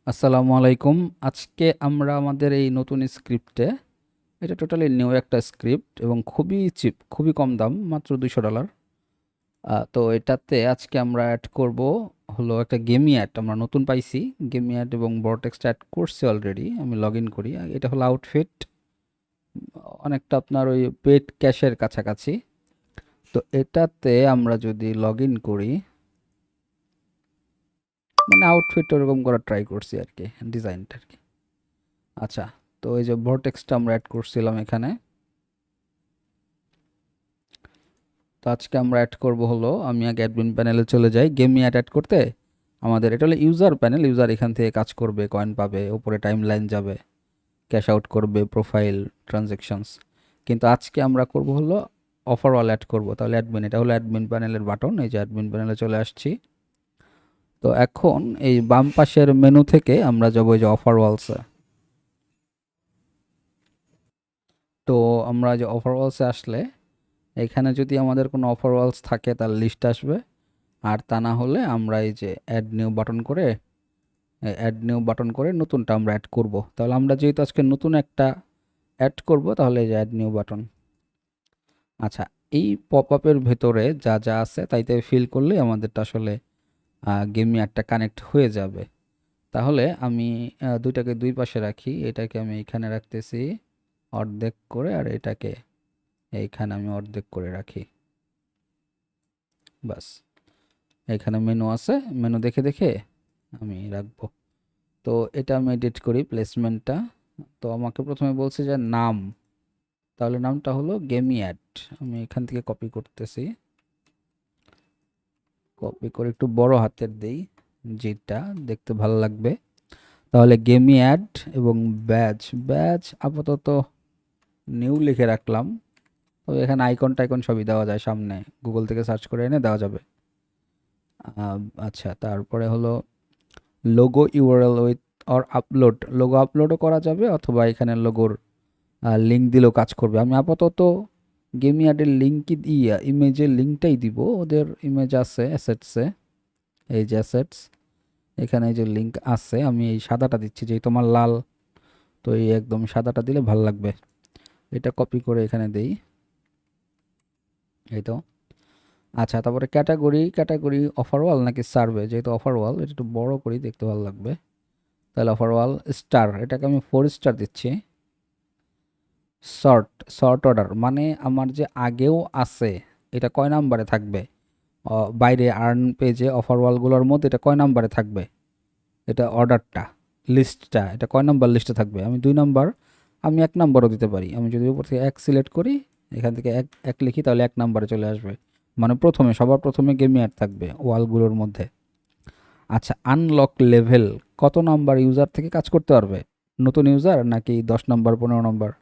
আসসালামু আলাইকুম। আজকে আমরা আমাদের এই নতুন স্ক্রিপ্টে, এটা টোটালি নিউ একটা স্ক্রিপ্ট এবং খুবই চিপ, খুবই কম দাম, মাত্র $200। তো এটাতে আজকে আমরা অ্যাড করব হলো একটা গেমি অ্যাড আমরা নতুন পাইছি। গেমি অ্যাড এবং বরটেক্সট অ্যাড করছি অলরেডি। আমি লগ ইন করি। এটা হলো আউটফিট, অনেকটা আপনার ওই পেড ক্যাশের কাছাকাছি। তো এটাতে আমরা যদি লগ ইন করি, মানে আউটফিট ওরকম করা ট্রাই করছি আর কি, ডিজাইনটা আর কি। আচ্ছা, তো এই যে ভরটেক্সটা আমরা অ্যাড করছিলাম এখানে। তো আজকে আমরা অ্যাড করব হলো, আমি আগে অ্যাডমিন প্যানেলে চলে যাই গেম অ্যাড করতে। আমাদের এটা হলো ইউজার প্যানেল। ইউজার এখান থেকে কাজ করবে, কয়েন পাবে, উপরে টাইম লাইন যাবে, ক্যাশ আউট করবে, প্রোফাইল, ট্রানজ্যাকশনস। কিন্তু আজকে আমরা করব হলো অফারওয়াল অ্যাড করব। তাহলে অ্যাডমিন, এটা হলো অ্যাডমিন প্যানেলের বাটন। এই যে অ্যাডমিন প্যানেলে চলে আসছি। তো এখন এই বাম পাশের মেনু থেকে আমরা যাবো এই যে অফারওয়ালসে। তো আমরা যে অফারওয়ালসে আসলে এখানে যদি আমাদের কোনো অফারওয়ালস থাকে তার লিস্ট আসবে। আর তা না হলে আমরা এই যে অ্যাড নিউ বাটন করে নতুনটা আমরা অ্যাড করব। তাহলে আমরা যেহেতু আজকে নতুন একটা অ্যাড করব, তাহলে এই যে অ্যাড নিউ বাটন। আচ্ছা, এই পপ আপের ভেতরে যা যা আছে তাইতে ফিল করলেই আমাদেরটা আসলে গেমি একটা কানেক্ট হয়ে যাবে। তাহলে আমি দুইটাকে দুই পাশে রাখি। এটাকে আমি এখানে রাখতেছি অর্ধেক করে, আর এটাকে এইখানে আমি অর্ধেক করে রাখি। বাস, এখানে মেনু আছে, মেনু দেখে দেখে আমি রাখবো। তো এটা আমি এডিট করি প্লেসমেন্টটা। তো আমাকে প্রথমে বলছে যে নাম, তাহলে নামটা হলো গেমি অ্যাড। আমি এখান থেকে কপি করতেছি, কপি করে একটু বড় হাতের দেই, যেটা দেখতে ভালো লাগবে। তাহলে গেমি অ্যাড এবং ব্যাচ, ব্যাচ আপাতত নিউ লিখে রাখলাম। তবে এখানে আইকন টাইকন সবই দেওয়া যায়, সামনে গুগল থেকে সার্চ করে এনে দেওয়া যাবে। আচ্ছা, তারপরে হলো logo URL with or upload. Logo আপলোডও করা যাবে, অথবা এখানে লোগোর লিঙ্ক দিলেও কাজ করবে। আমি আপাতত গেমি অ্যাডের লিঙ্কই দিয়ে ইমেজের লিঙ্কটাই দিব। ওদের ইমেজ আছে অ্যাসেটসে, এই যে অ্যাসেটস, এখানে এই যে লিঙ্ক আছে। আমি এই সাদাটা দিচ্ছি, যেই তোমার লাল, তো এই একদম সাদাটা দিলে ভাল লাগবে। এটা কপি করে এখানে দেই, এই তো। আচ্ছা, তারপরে ক্যাটাগরি, ক্যাটাগরি অফারওয়াল নাকি সার্ভে? যেহেতু অফারওয়াল, এটা একটু বড় করি, দেখতে ভালো লাগবে। তাহলে অফারওয়াল স্টার, এটাকে আমি 4 স্টার দিচ্ছি। শর্ট, শর্ট অর্ডার মানে আমার যে আগেও আছে এটা কয় নাম্বারে থাকবে, বাইরে আর্ন পেজে অফারওয়ালগুলোর মধ্যে এটা কয় নাম্বারে থাকবে, এটা অর্ডারটা, লিস্টটা, এটা কয় নাম্বার লিস্টে থাকবে। আমি 2 নাম্বার, আমি 1 নাম্বারও দিতে পারি। আমি যদি উপর থেকে 1 সিলেক্ট করি, এখান থেকে এক এক লিখি, তাহলে 1 নাম্বারে চলে আসবে। মানে প্রথমে, সবার প্রথমে গেমি অ্যাড থাকবে ওয়ালগুলোর মধ্যে। আচ্ছা, আনলক লেভেল, কত নাম্বার ইউজার থেকে কাজ করতে পারবে? নতুন ইউজার নাকি 10 নাম্বার, 15 নাম্বার?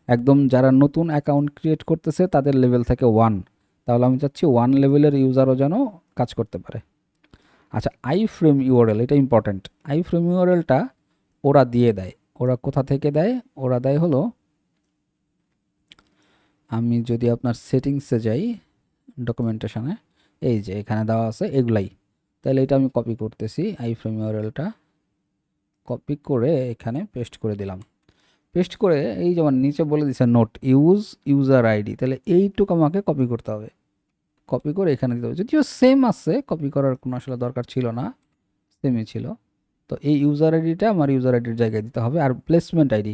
একদম যারা নতুন অ্যাকাউন্ট ক্রিয়েট করতেছে তাদের লেভেল থেকে 1। তাহলে আমি চাচ্ছি 1 লেভেলের ইউজারও যেন কাজ করতে পারে। আচ্ছা, আই ফ্রেম ইউআরএল, এটা ইম্পর্ট্যান্ট। আই ফ্রেম ইউআরএলটা ওরা দিয়ে দেয়। ওরা কোথা থেকে দেয়? ওরা দেয় হলো, আমি যদি আপনার সেটিংসে যাই, ডকুমেন্টেশনে, এই যে এখানে দেওয়া আছে এগুলাই। তাহলে এটা আমি কপি করতেছি, আই ফ্রেম ইউআরএলটা কপি করে এখানে পেস্ট করে দিলাম। পেস্ট করে এই যেমন নিচে বলে দিচ্ছে নোট ইউজ ইউজার আইডি, তাহলে এইটুকু আমাকে কপি করতে হবে। কপি করে এখানে দিতে হবে। যদিও সেম আছে, কপি করার কোনো আসলে দরকার ছিল না, সেমই ছিল। তো এই ইউজার আইডিটা আমার ইউজার আইডির জায়গায় দিতে হবে। আর প্লেসমেন্ট আইডি,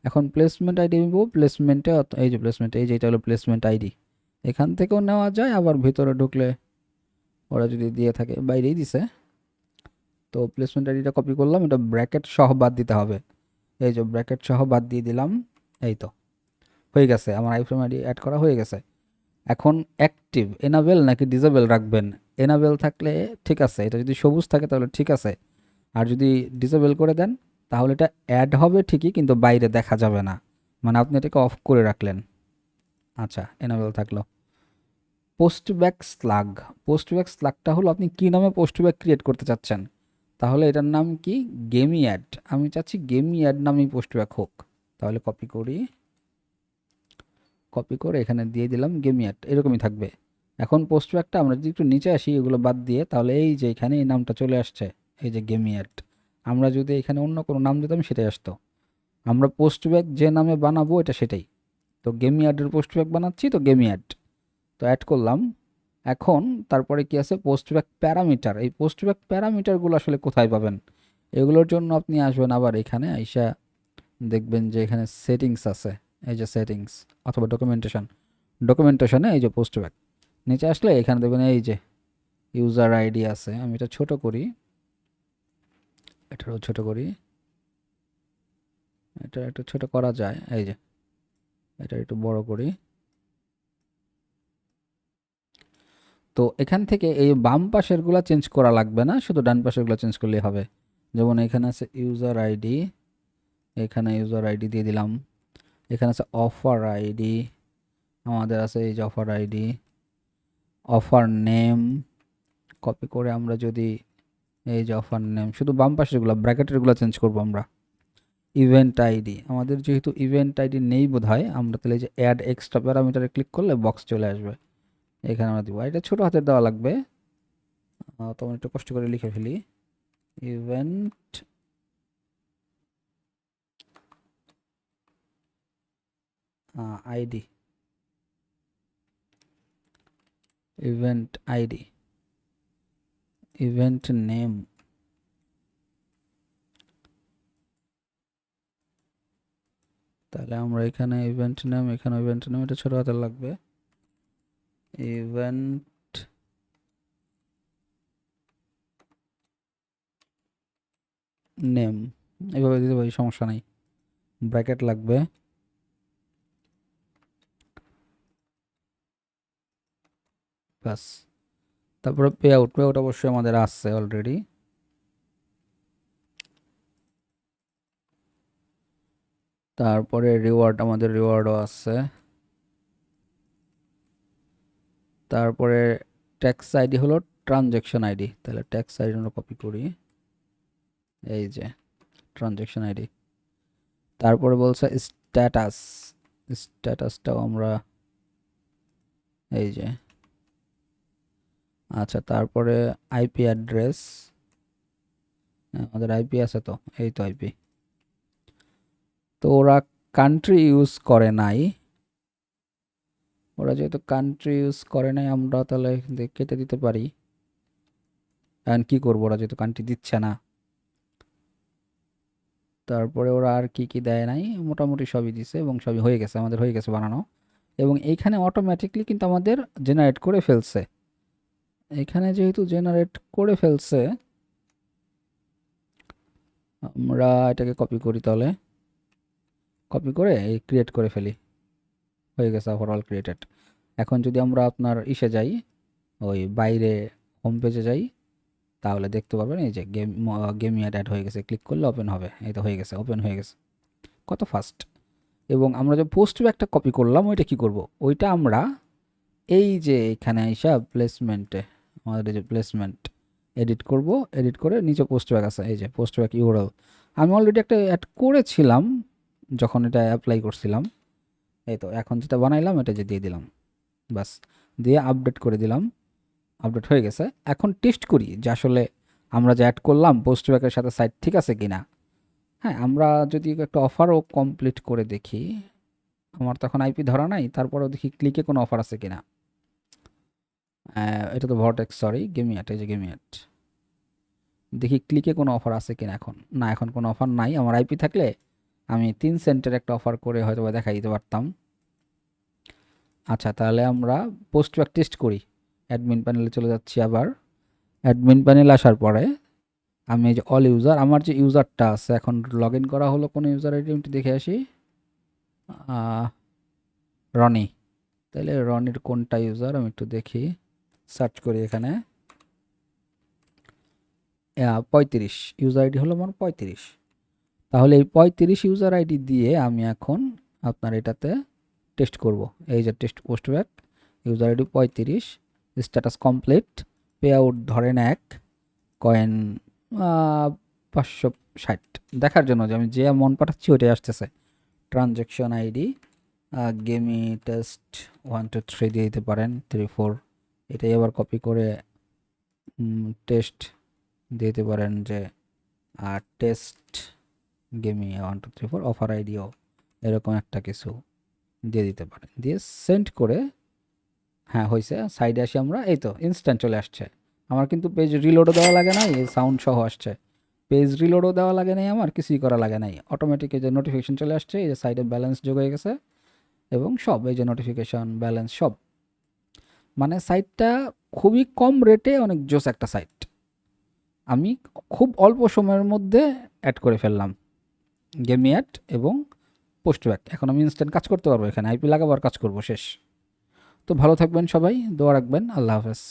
এখন প্লেসমেন্ট আইডি নেব। প্লেসমেন্টে এই যে প্লেসমেন্ট, এই যে এটা হলো প্লেসমেন্ট আইডি। এখান থেকেও নেওয়া যায়, আবার ভিতরে ঢুকলে ওরা যদি দিয়ে থাকে, বাইরেই দিছে। তো প্লেসমেন্ট আইডিটা কপি করলাম, এটা ব্র্যাকেট সহ বাদ দিতে হবে। এই যে ব্র্যাকেট সহ বাদ দিয়ে দিলাম। এই তো হয়ে গেছে, আমার আইফ্রেম আইডি অ্যাড করা হয়ে গেছে। এখন অ্যাক্টিভ এনাবেল নাকি ডিসেবল রাখবেন? এনাবেল থাকলে ঠিক আছে, এটা যদি সবুজ থাকে তাহলে ঠিক আছে। আর যদি ডিসেবল করে দেন, তাহলে এটা অ্যাড হবে ঠিকই, কিন্তু বাইরে দেখা যাবে না। মানে আপনি এটাকে অফ করে রাখলেন। আচ্ছা, এনাবেল থাকলো। Post back slug, post back স্লাগটা হলো আপনি কি নামে পোস্ট ব্যাক ক্রিয়েট করতে চাচ্ছেন। তাহলে এটার নাম কি? গেমি অ্যাড। আমি চাচ্ছি গেমি অ্যাড নামেই পোস্ট ব্যাক হোক। তাহলে কপি করি, কপি করে এখানে দিয়ে দিলাম গেমি অ্যাড, এরকমই থাকবে। এখন পোস্ট ব্যাকটা আমরা যদি একটু নিচে আসি, এগুলো বাদ দিয়ে, তাহলে এই যে এখানে এই নামটা চলে আসছে, এই যে গেমি অ্যাড। আমরা যদি এখানে অন্য কোনো নাম দিতাম সেটাই আসতো। আমরা পোস্ট ব্যাগ যে নামে বানাবো এটা সেটাই। তো গেমি অ্যাডের পোস্ট ব্যাগ বানাচ্ছি, তো গেমি অ্যাড তো অ্যাড করলাম। এখন তারপরে কি আছে, পোস্ট ব্যাক প্যারামিটার। এই পোস্ট ব্যাক প্যারামিটারগুলো আসলে কোথায় পাবেন? এগুলোর জন্য আপনি আসবেন আবার এখানে আইসা দেখবেন যে এখানে সেটিংস আছে, এই যে সেটিংস অথবা ডকুমেন্টেশনে এই যে পোস্ট ব্যাক নিচে আসলে এখানে দেখবেন এই যে ইউজার আইডি আছে। আমি এটা ছোট করি, এটারও ছোট করি, এটা একটু ছোট করা যায়, এই যে এটা একটু বড় করি। তো এখান থেকে এই বাম পাশেরগুলো চেঞ্জ করা লাগবে না, শুধু ডান পাশেরগুলো চেঞ্জ করলেই হবে। যেমন এখানে আছে ইউজার আইডি, এখানে ইউজার আইডি দিয়ে দিলাম। এখানে আছে অফার আইডি, আমাদের আছে এই যে offer ID. Offer name copy করে আমরা যদি এই যে অফার নেম, শুধু বাম পাশেরগুলো ব্র্যাকেটেরগুলো চেঞ্জ করবো আমরা। ইভেন্ট আইডি, আমাদের যেহেতু ইভেন্ট আইডি নেই বোধহয়, আমরা তাহলে এই যে অ্যাড এক্সট্রা প্যারামিটারে ক্লিক করলে বক্স চলে আসবে, এখানে আমরা দিব। এটা ছোট হাতের দেওয়া লাগবে, তো আমি একটু কষ্ট করে লিখে ফেলি। Event ID, event ID, event name, তাহলে আমরা এখানে ইভেন্ট নেম, এখানে ইভেন্ট নেম, এটা ছোট হাতের লাগবে। ইভেন্ট নেম এভাবে দিতে পারি, সমস্যা নাই। ব্র্যাকেট লাগবে, ব্যাস। তারপরে পে আউট, পে আউট অবশ্যই আমাদের আসছে অলরেডি। তারপরে রিওয়ার্ড, আমাদের রিওয়ার্ডও আছে। তারপরে ট্যাক্স আইডি হলো ট্রানজ্যাকশন আইডি, তাহলে ট্যাক্স আইডি আমরা কপি করি, এই যে ট্রানজ্যাকশন আইডি। তারপরে বলছে স্ট্যাটাস, স্ট্যাটাসটাও আমরা এই যে, আচ্ছা। তারপরে আইপি অ্যাড্রেস, আমাদের আইপি আছে তো, এই তো আইপি। তো ওরা কান্ট্রি ইউজ করে নাই, ওরা যেহেতু কান্ট্রি ইউজ করে নাই আমরা তাহলে কেটে দিতে পারি। এখন কি করবো, ওরা যেহেতু কান্ট্রি দিচ্ছে না। তারপরে ওরা আর কি কি দেয় নাই, মোটামুটি সবই দিছে এবং সবই হয়ে গেছে, আমাদের হয়ে গেছে বানানো। এবং এইখানে অটোমেটিকলি কিন্তু আমাদের জেনারেট করে ফেলছে। এখানে যেহেতু জেনারেট করে ফেলছে, আমরা এটাকে কপি করি, তাহলে কপি করে এই ক্রিয়েট করে ফেলি, হয়ে গেছে ওভারঅল ক্রিয়েটেড। এখন যদি আমরা আপনার ইসে যাই, ওই বাইরে হোম পেজে যাই, তাহলে দেখতে পাবেন এই যে গেম অ্যাড হয়ে গেছে, ক্লিক করলে ওপেন হবে, এই তো হয়ে গেছে, ওপেন হয়ে গেছে, কত ফাস্ট। এবং আমরা যে পোস্ট ব্যাগটা কপি করলাম ওইটা কি করব, ওইটা আমরা এই যে এখানে আইসা প্লেসমেন্টে, আমাদের এই যে প্লেসমেন্ট এডিট করব, এডিট করে নিচে পোস্ট ব্যাগ আছে, এই যে পোস্ট ব্যাগ ইউআরএল আমি অলরেডি একটা অ্যাড করেছিলাম যখন এটা অ্যাপ্লাই করছিলাম। এই তো এখন যেটা বানাইলাম এটা যে দিয়ে দিলাম, বাস, দিয়ে আপডেট করে দিলাম, আপডেট হয়ে গেছে। এখন টেস্ট করি যে আসলে আমরা যে অ্যাড করলাম পোস্ট ব্যাগের সাথে সাইট ঠিক আছে কিনা। হ্যাঁ, আমরা যদি একটা অফারও কমপ্লিট করে দেখি, আমার তখন আইপি ধরা নাই, তারপরেও দেখি ক্লিকে কোনো অফার আছে কিনা। এটা তো ভর্টেক্স, সরি গেমিয়াট, এই যে গেমিয়াট, দেখি ক্লিকে কোনো অফার আছে কিনা। এখন না, এখন কোনো অফার নাই। আমার আইপি থাকলে আমি 3 সেন্টের একটা অফার করে হয়তো বা দেখাই দিতে পারতাম। আচ্ছা, তাহলে আমরা পোস্ট ব্যাক টেস্ট করি। অ্যাডমিন প্যানেলে চলে যাচ্ছি আবার। অ্যাডমিন প্যানেল আসার পরে আমি এই যে অল ইউজার, আমার যে ইউজারটা আছে এখন লগ ইন করা হলো কোন ইউজার আইডি আমি একটু দেখে আসি। রনি, তাহলে রনির কোনটা ইউজার আমি একটু দেখি, সার্চ করি এখানে। 35 ইউজার আইডি হলো আমার 35। তাহলে এই 35 ইউজার আইডি দিয়ে আমি এখন আপনার এটাতে টেস্ট করব। এই যে test post back, user ID 35, status complete, pay out ধরেন 1, কয়েন 560। দেখার জন্য যে আমি যে অ্যামাউন্ট পাঠাচ্ছি ওইটাই আসতেছে। ট্রানজ্যাকশন আইডি গেমি টেস্ট 1 2 3 দিয়ে দিতে পারেন, 3 4, এটাই আবার কপি করে টেস্ট দিয়ে দিতে পারেন যে আর টেস্ট গেমিং 1 2 3 4 অফার আইডিও এরকম একটা কিছু দিয়ে দিতে পারেন, দিয়ে সেন্ড করে হ্যাঁ হয়েছে। সাইডে আসি আমরা, এই তো ইনস্ট্যান্ট চলে আসছে আমার, কিন্তু পেজ রিলোডও দেওয়া লাগে নাই, এই সাউন্ড সহ আসছে। পেজ রিলোডও দেওয়া লাগে নাই, আমার কিছুই করা লাগে নাই, অটোমেটিক এই যে নোটিফিকেশন চলে আসছে, এই যে সাইডে ব্যালেন্স যোগ হয়ে গেছে এবং সব এই যে নোটিফিকেশন ব্যালেন্স সব। মানে সাইটটা খুবই কম রেটে অনেক জোস একটা সাইট, আমি খুব অল্প সময়ের মধ্যে অ্যাড করে ফেললাম গেমি অ্যাড এবং পোস্ট ব্যাক। এখন আমি ইনস্ট্যান্ট কাজ করতে পারবো, এখানে আইপি লাগাবার কাজ করবো, শেষ। তো ভালো থাকবেন সবাই, দোয়া রাখবেন, আল্লাহ হাফেজ।